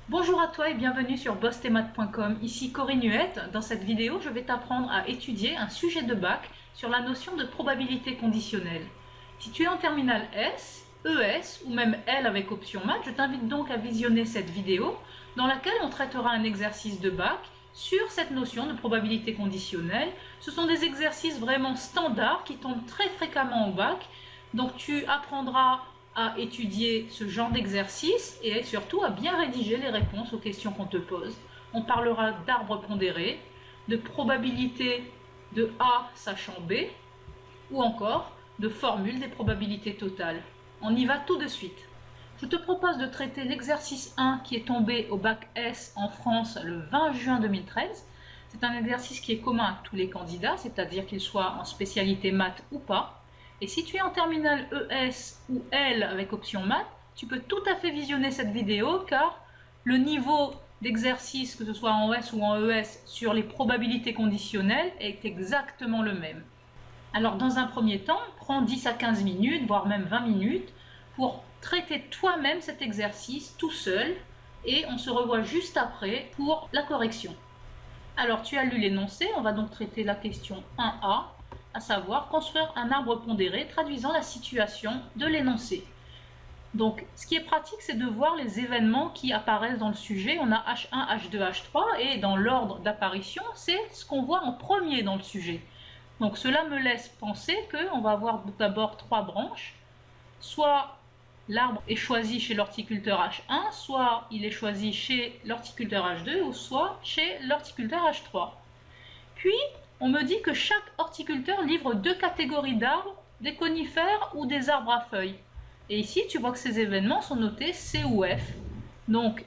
Bonjour à toi et bienvenue sur bossemaths.com. Ici Corinne Huette. Dans cette vidéo, je vais t'apprendre à étudier un sujet de bac sur la notion de probabilité conditionnelle. Si tu es en terminale S, ES ou même L avec option maths, je t'invite donc à visionner cette vidéo dans laquelle on traitera un exercice de bac sur cette notion de probabilité conditionnelle. Ce sont des exercices vraiment standards qui tombent très fréquemment au bac, donc tu apprendras à étudier ce genre d'exercice et surtout à bien rédiger les réponses aux questions qu'on te pose. On parlera d'arbres pondérés, de probabilité de A sachant B, ou encore de formule des probabilités totales. On y va tout de suite. Je te propose de traiter l'exercice 1 qui est tombé au bac S en France le 20 juin 2013. C'est un exercice qui est commun à tous les candidats, c'est-à-dire qu'ils soient en spécialité maths ou pas. Et si tu es en terminale ES ou L avec option maths, tu peux tout à fait visionner cette vidéo car le niveau d'exercice, que ce soit en ES ou en ES, sur les probabilités conditionnelles est exactement le même. Alors dans un premier temps, prends 10 à 15 minutes, voire même 20 minutes, pour traiter toi-même cet exercice tout seul et on se revoit juste après pour la correction. Alors tu as lu l'énoncé, on va donc traiter la question 1A, à savoir construire un arbre pondéré traduisant la situation de l'énoncé. Donc ce qui est pratique, c'est de voir les événements qui apparaissent dans le sujet. On a H1, H2, H3 et dans l'ordre d'apparition, c'est ce qu'on voit en premier dans le sujet. Donc cela me laisse penser qu'on va avoir d'abord trois branches. Soit l'arbre est choisi chez l'horticulteur H1, soit il est choisi chez l'horticulteur H2 ou soit chez l'horticulteur H3. Puis on me dit que chaque horticulteur livre deux catégories d'arbres, des conifères ou des arbres à feuilles. Et ici, tu vois que ces événements sont notés C ou F. Donc,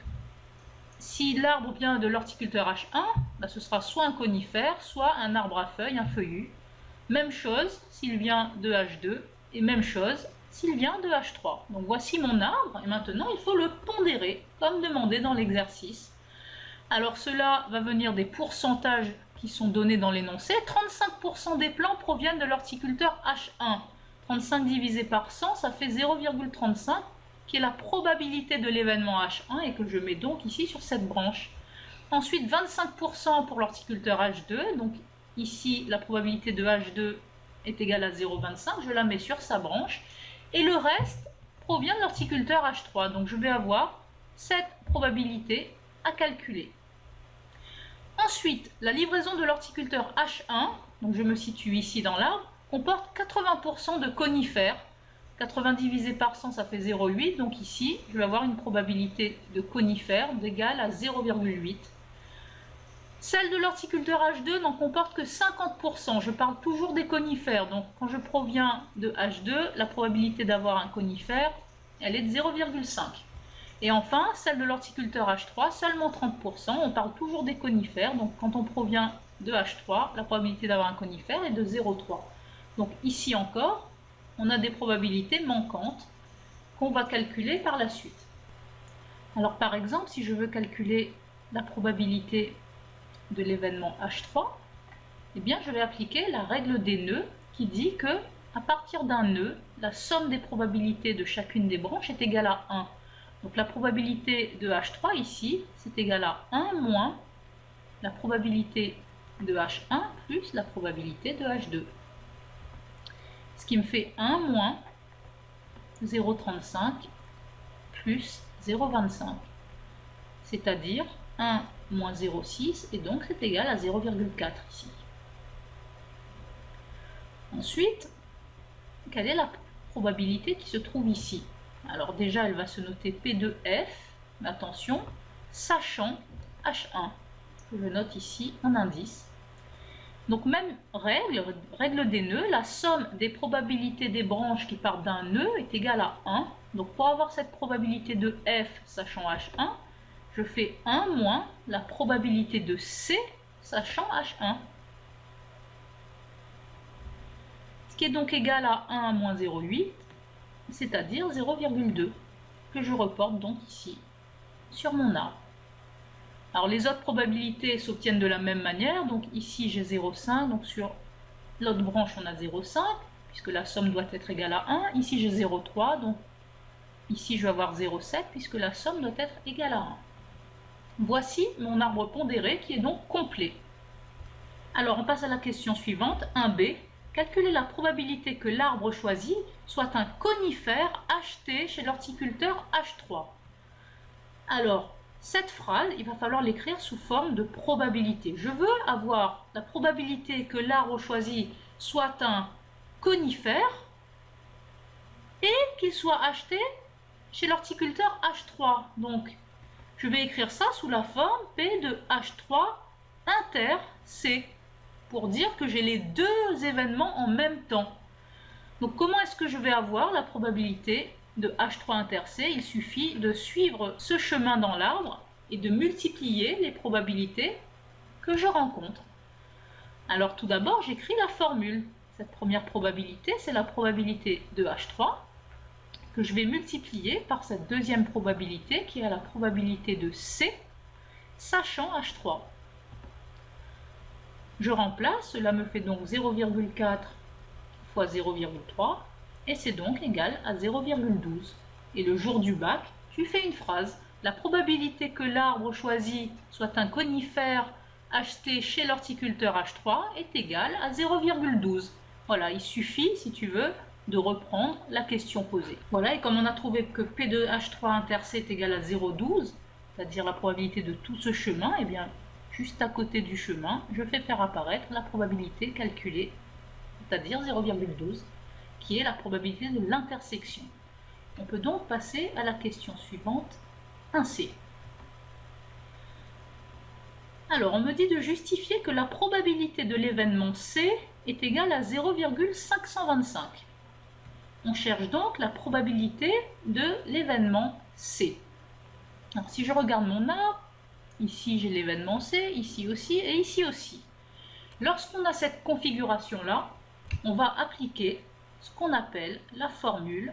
si l'arbre vient de l'horticulteur H1, ce sera soit un conifère, soit un arbre à feuilles, un feuillu. Même chose s'il vient de H2 et même chose s'il vient de H3. Donc voici mon arbre et maintenant il faut le pondérer comme demandé dans l'exercice. Alors cela va venir des pourcentages qui sont donnés dans l'énoncé. 35% des plants proviennent de l'horticulteur H1. 35 divisé par 100, ça fait 0,35 qui est la probabilité de l'événement H1 et que je mets donc ici sur cette branche. Ensuite 25% pour l'horticulteur H2, donc ici la probabilité de H2 est égale à 0,25, je la mets sur sa branche. Et le reste provient de l'horticulteur H3, donc je vais avoir cette probabilité à calculer. Ensuite, la livraison de l'horticulteur H1, donc je me situe ici dans l'arbre, comporte 80% de conifères. 80 divisé par 100, ça fait 0,8, donc ici, je vais avoir une probabilité de conifères d'égale à 0,8. Celle de l'horticulteur H2 n'en comporte que 50%. Je parle toujours des conifères, donc quand je proviens de H2, la probabilité d'avoir un conifère, elle est de 0,5. Et enfin, celle de l'horticulteur H3, seulement 30%. On parle toujours des conifères, donc quand on provient de H3, la probabilité d'avoir un conifère est de 0,3. Donc ici encore, on a des probabilités manquantes qu'on va calculer par la suite. Alors par exemple, si je veux calculer la probabilité de l'événement H3, eh bien je vais appliquer la règle des nœuds qui dit que à partir d'un nœud, la somme des probabilités de chacune des branches est égale à 1. Donc la probabilité de H3 ici, c'est égal à 1 moins la probabilité de H1 plus la probabilité de H2. Ce qui me fait 1 moins 0,35 plus 0,25. C'est-à-dire 1 moins 0,6 et donc c'est égal à 0,4 ici. Ensuite, quelle est la probabilité qui se trouve ici? Alors déjà, elle va se noter P de F, mais attention, sachant H1, que je note ici en indice. Donc même règle des nœuds, la somme des probabilités des branches qui partent d'un nœud est égale à 1. Donc pour avoir cette probabilité de F sachant H1, je fais 1 moins la probabilité de C sachant H1. Ce qui est donc égal à 1 moins 0,8, c'est-à-dire 0,2, que je reporte donc ici sur mon arbre. Alors les autres probabilités s'obtiennent de la même manière, donc ici j'ai 0,5, donc sur l'autre branche on a 0,5, puisque la somme doit être égale à 1. Ici j'ai 0,3, donc ici je vais avoir 0,7, puisque la somme doit être égale à 1. Voici mon arbre pondéré qui est donc complet. Alors on passe à la question suivante, 1b. Calculer la probabilité que l'arbre choisi soit un conifère acheté chez l'horticulteur H3. Alors, cette phrase, il va falloir l'écrire sous forme de probabilité. Je veux avoir la probabilité que l'arbre choisi soit un conifère et qu'il soit acheté chez l'horticulteur H3. Donc, je vais écrire ça sous la forme P de H3 inter C pour dire que j'ai les deux événements en même temps. Donc, comment est-ce que je vais avoir la probabilité de H3 inter C? Il suffit de suivre ce chemin dans l'arbre et de multiplier les probabilités que je rencontre. Alors, tout d'abord, j'écris la formule. Cette première probabilité, c'est la probabilité de H3 que je vais multiplier par cette deuxième probabilité qui est la probabilité de C, sachant H3. Je remplace, cela me fait donc 0,4 fois 0,3 et c'est donc égal à 0,12. Et le jour du bac, tu fais une phrase. La probabilité que l'arbre choisi soit un conifère acheté chez l'horticulteur H3 est égale à 0,12. Voilà, il suffit, si tu veux, de reprendre la question posée. Voilà, et comme on a trouvé que P de H3 inter C est égal à 0,12, c'est-à-dire la probabilité de tout ce chemin, eh bien, juste à côté du chemin, je fais faire apparaître la probabilité calculée, c'est-à-dire 0,12, qui est la probabilité de l'intersection. On peut donc passer à la question suivante, 1C. Alors, on me dit de justifier que la probabilité de l'événement C est égale à 0,525. On cherche donc la probabilité de l'événement C. Alors, si je regarde mon arbre, ici j'ai l'événement C, ici aussi et ici aussi. Lorsqu'on a cette configuration-là, on va appliquer ce qu'on appelle la formule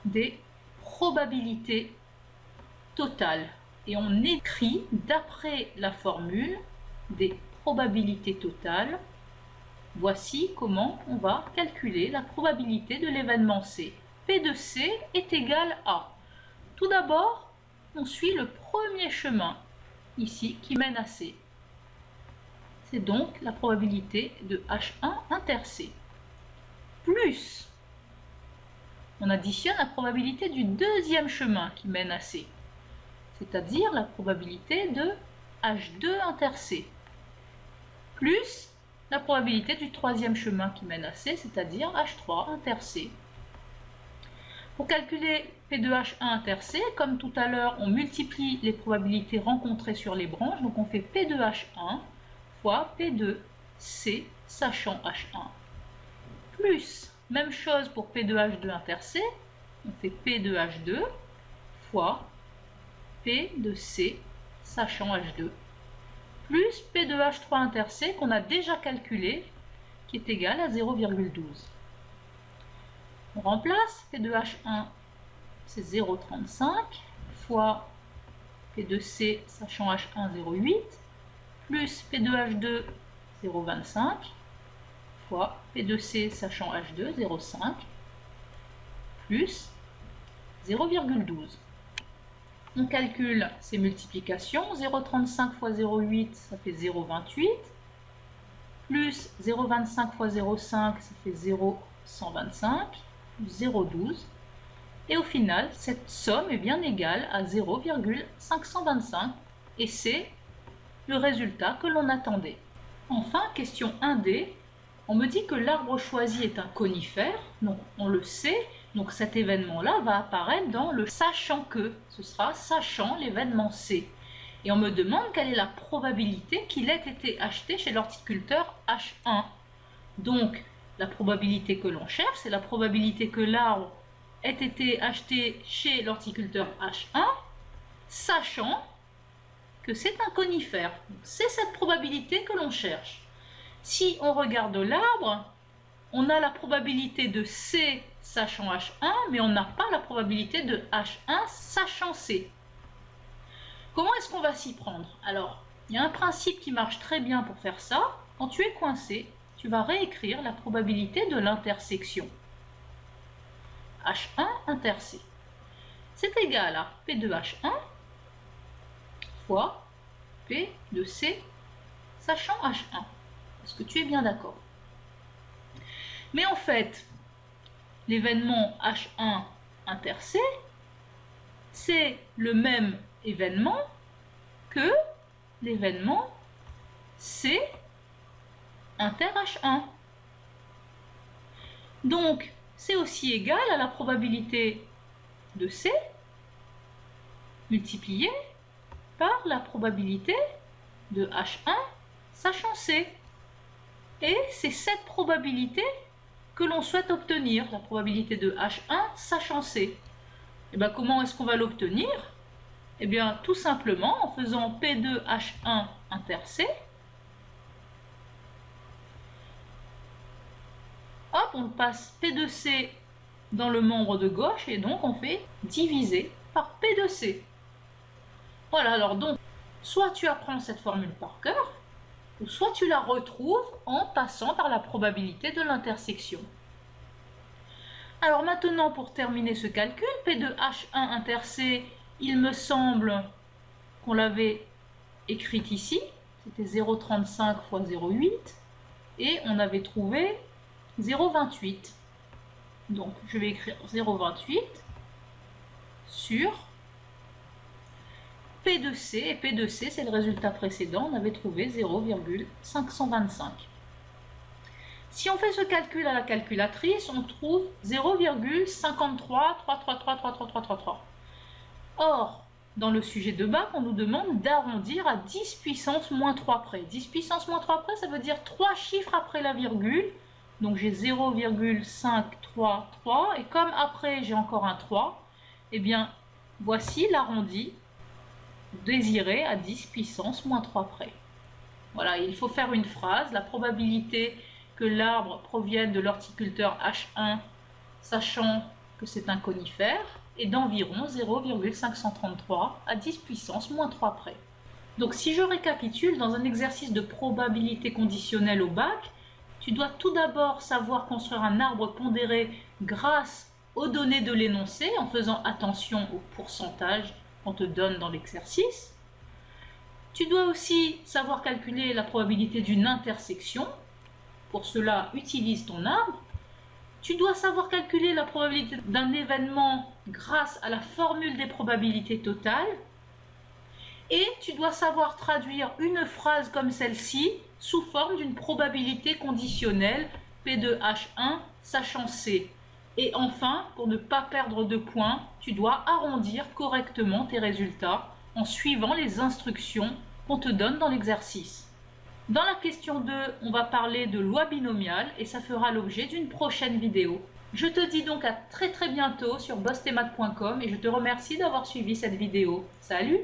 des probabilités totales. Et on écrit d'après la formule des probabilités totales. Voici comment on va calculer la probabilité de l'événement C. P de C est égal à... Tout d'abord, on suit le premier chemin, ici, qui mène à C. C'est donc la probabilité de H1 inter C. Plus, on additionne la probabilité du deuxième chemin qui mène à C, c'est-à-dire la probabilité de H2 inter C. Plus la probabilité du troisième chemin qui mène à C, c'est-à-dire H3 inter C. Pour calculer P de H1 inter C, comme tout à l'heure, on multiplie les probabilités rencontrées sur les branches, donc on fait P de H1 fois P de C, sachant H1. Plus, même chose pour P de H2 inter C, on fait P de H2 fois P de C, sachant H2. Plus P de H3 inter C qu'on a déjà calculé, qui est égal à 0,12. On remplace P de H1, c'est 0,35, fois P de C, sachant H1, 0,8, plus P de H2, 0,25, fois P de C, sachant H2, 0,5, plus 0,12. On calcule ces multiplications. 0,35 fois 0,8, ça fait 0,28. Plus 0,25 fois 0,5, ça fait 0,125. Plus 0,12. Et au final, cette somme est bien égale à 0,525. Et c'est le résultat que l'on attendait. Enfin, question 1D. On me dit que l'arbre choisi est un conifère. Donc, on le sait. Donc cet événement-là va apparaître dans le sachant que, ce sera sachant l'événement C. Et on me demande quelle est la probabilité qu'il ait été acheté chez l'horticulteur H1. Donc la probabilité que l'on cherche, c'est la probabilité que l'arbre ait été acheté chez l'horticulteur H1, sachant que c'est un conifère. C'est cette probabilité que l'on cherche. Si on regarde l'arbre, on a la probabilité de C sachant H1, mais on n'a pas la probabilité de H1 sachant C. Comment est-ce qu'on va s'y prendre? Alors, il y a un principe qui marche très bien pour faire ça. Quand tu es coincé, tu vas réécrire la probabilité de l'intersection. H1 inter C. C'est égal à P de H1 fois P de C sachant H1. Est-ce que tu es bien d'accord? Mais en fait, l'événement H1 inter C, c'est le même événement que l'événement C inter H1. Donc, c'est aussi égal à la probabilité de C multipliée par la probabilité de H1 sachant C. Et c'est cette probabilité que l'on souhaite obtenir, la probabilité de H1 sachant C. Et bien, comment est-ce qu'on va l'obtenir? Eh bien, tout simplement en faisant P2H1 inter C. Hop, on passe P de C dans le membre de gauche et donc on fait diviser par P de C. Voilà, alors donc, soit tu apprends cette formule par cœur, ou soit tu la retrouves en passant par la probabilité de l'intersection. Alors maintenant, pour terminer ce calcul, P de H1 inter C, il me semble qu'on l'avait écrite ici, c'était 0,35 fois 0,8, et on avait trouvé 0,28. Donc je vais écrire 0,28 sur P de C, et P de C c'est le résultat précédent, on avait trouvé 0,525. Si on fait ce calcul à la calculatrice, on trouve 0,5333333333. Or, dans le sujet de bac, on nous demande d'arrondir à 10 puissance moins 3 près. 10 puissance moins 3 près, ça veut dire 3 chiffres après la virgule. Donc j'ai 0,533, et comme après j'ai encore un 3, eh bien voici l'arrondi désiré à 10 puissance moins 3 près. Voilà, il faut faire une phrase, la probabilité que l'arbre provienne de l'horticulteur H1, sachant que c'est un conifère, est d'environ 0,533 à 10 puissance moins 3 près. Donc si je récapitule, dans un exercice de probabilité conditionnelle au bac, tu dois tout d'abord savoir construire un arbre pondéré grâce aux données de l'énoncé, en faisant attention au pourcentage qu'on te donne dans l'exercice. Tu dois aussi savoir calculer la probabilité d'une intersection. Pour cela, utilise ton arbre. Tu dois savoir calculer la probabilité d'un événement grâce à la formule des probabilités totales. Et tu dois savoir traduire une phrase comme celle-ci sous forme d'une probabilité conditionnelle P de H1 sachant C. Et enfin, pour ne pas perdre de points, tu dois arrondir correctement tes résultats en suivant les instructions qu'on te donne dans l'exercice. Dans la question 2, on va parler de loi binomiale et ça fera l'objet d'une prochaine vidéo. Je te dis donc à très bientôt sur bosstemate.com et je te remercie d'avoir suivi cette vidéo. Salut!